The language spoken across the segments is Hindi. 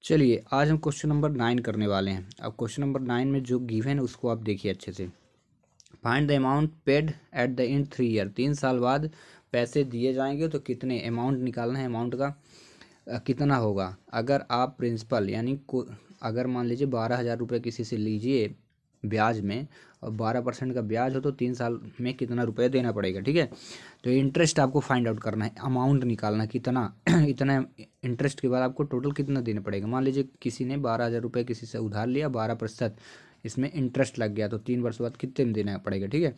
चलिए आज हम क्वेश्चन नंबर 9 करने वाले हैं। अब क्वेश्चन नंबर 9 में जो गिवन है उसको आप देखिए अच्छे से। Find the amount paid at the end 3 year. 3 साल बाद पैसे दिए जाएंगे तो कितने अमाउंट निकालना है, अमाउंट का कितना होगा। अगर आप प्रिंसिपल यानी अगर मान लीजिए 12,000 रुपये किसी से लीजिए ब्याज में और 12% का ब्याज हो तो 3 साल में कितना रुपये देना पड़ेगा। ठीक है, तो इंटरेस्ट आपको फाइंड आउट करना है, अमाउंट निकालना कितना इतना इंटरेस्ट के बाद आपको टोटल कितना देना पड़ेगा। मान लीजिए किसी ने 12,000 रुपये किसी से उधार लिया, 12% इसमें इंटरेस्ट लग गया तो 3 वर्ष बाद कितने में देना पड़ेगा। ठीक है,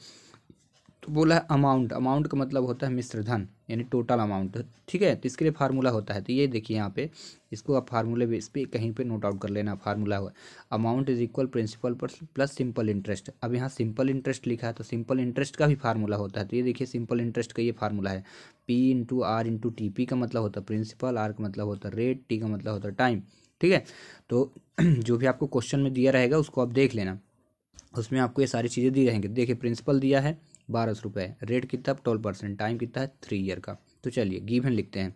तो बोला है अमाउंट, अमाउंट का मतलब होता है मिश्र धन यानी टोटल अमाउंट। ठीक है, तो इसके लिए फार्मूला होता है, तो ये देखिए यहाँ पे इसको आप फार्मूले बेस पे कहीं पे नोट आउट कर लेना। फार्मूला हुआ amount is equal principal plus simple interest. अब यहाँ सिंपल इंटरेस्ट लिखा है तो सिंपल इंटरेस्ट का भी फार्मूला होता है। तो ये देखिए सिंपल इंटरेस्ट का ये फार्मूला है P into R into T. P का मतलब होता है प्रिंसिपल, आर का मतलब होता है रेट, टी का मतलब होता है टाइम। ठीक है, तो जो भी आपको क्वेश्चन में दिया रहेगा उसको आप देख लेना, उसमें आपको ये सारी चीज़ें दी रहेंगी। देखिए प्रिंसिपल दिया है 1200 रुपये, रेट कितना 12%, टाइम कितना है 3 ईयर का। तो चलिए गिवन लिखते हैं।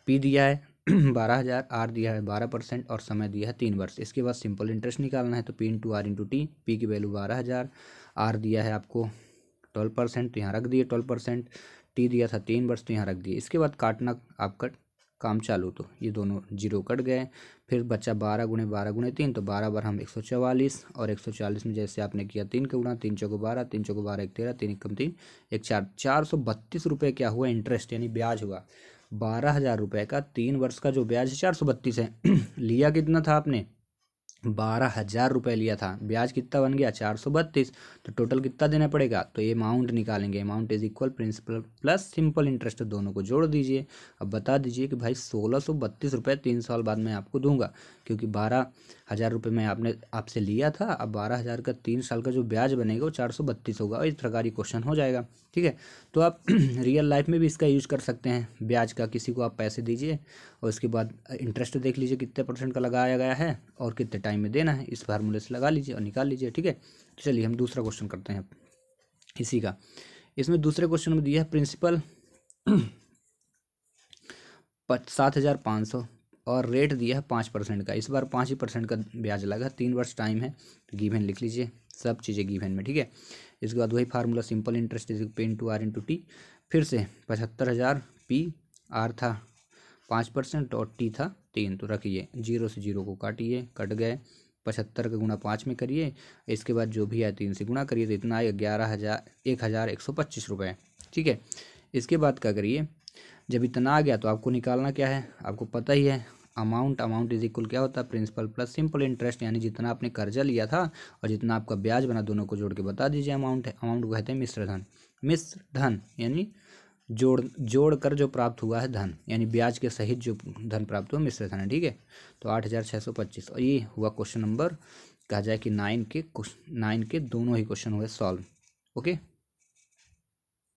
पी दिया है 12,000, आर दिया है 12% और समय दिया है 3 वर्ष। इसके बाद सिंपल इंटरेस्ट निकालना है तो P into R into T. P की वैल्यू 12,000, आर दिया है आपको 12% तो यहाँ रख दिए 12%, टी दिया था 3 वर्ष तो यहाँ रख दिए। इसके बाद काटना आपका काम चालू, तो ये दोनों जीरो कट गए। फिर बच्चा 12 × 12 × 3 तो 12 बार हम 144 और 140 में जैसे आपने किया 3 का गुणा, 3 चौको 12, 3 चौको 12 1 13, 3 एकम 3 1 4, 432 रुपये क्या हुआ इंटरेस्ट यानी ब्याज हुआ। 12,000 रुपये का 3 वर्ष का जो ब्याज है 432 है। लिया कितना था आपने 12,000 रुपये लिया था, ब्याज कितना बन गया 432, तो टोटल कितना देना पड़ेगा। तो ये अमाउंट निकालेंगे, amount is equal principal plus simple interest, दोनों को जोड़ दीजिए। अब बता दीजिए कि भाई 1,632 रुपये 3 साल बाद मैं आपको दूंगा, क्योंकि 12,000 रुपये मैं आपसे लिया था। अब 12,000 का 3 साल का जो ब्याज बनेगा वो 432 होगा। इस प्रकार की क्वेश्चन हो जाएगा। ठीक है, तो आप रियल लाइफ में भी इसका यूज कर सकते हैं। ब्याज का किसी को आप पैसे दीजिए और उसके बाद इंटरेस्ट देख लीजिए कितने % का लगाया गया है और कितने टाइम में देना है, इस फार्मूले से लगा लीजिए और निकाल लीजिए। ठीक है, तो चलिए हम दूसरा क्वेश्चन करते हैं इसी का। इसमें दूसरे क्वेश्चन में दिया है प्रिंसिपल 7,500 और रेट दिया है 5% का। इस बार 5% का ब्याज लगा, 3 वर्ष टाइम है, तो गिवन लिख लीजिए, सब चीज़ें गिवन में। ठीक है, इसके बाद वही formula simple interest is P into R into T. फिर से 75,000 पी, आर था 5% और टी था 3, तो रखिए 0 से 0 को काटिए, कट गए। 75 का गुणा 5 में करिए, इसके बाद जो भी है 3 से गुणा करिए तो इतना आएगा 11,125 रुपये। ठीक है, इसके बाद क्या करिए, जब इतना आ गया तो आपको निकालना क्या है, आपको पता ही है अमाउंट, अमाउंट इज इक्वल क्या होता है प्रिंसिपल प्लस सिंपल इंटरेस्ट, यानी जितना आपने कर्जा लिया था और जितना आपका ब्याज बना दोनों को जोड़ के बता दीजिए अमाउंट है। अमाउंट को कहते हैं मिश्र धन। मिश्र धन यानी जोड़ कर जो प्राप्त हुआ है धन, यानी ब्याज के सहित जो धन प्राप्त हुआ मिश्र धन है। ठीक है, तो 8,625 और ये हुआ क्वेश्चन नंबर, कहा जाए कि 9 के दोनों ही क्वेश्चन हुए सॉल्व। ओके।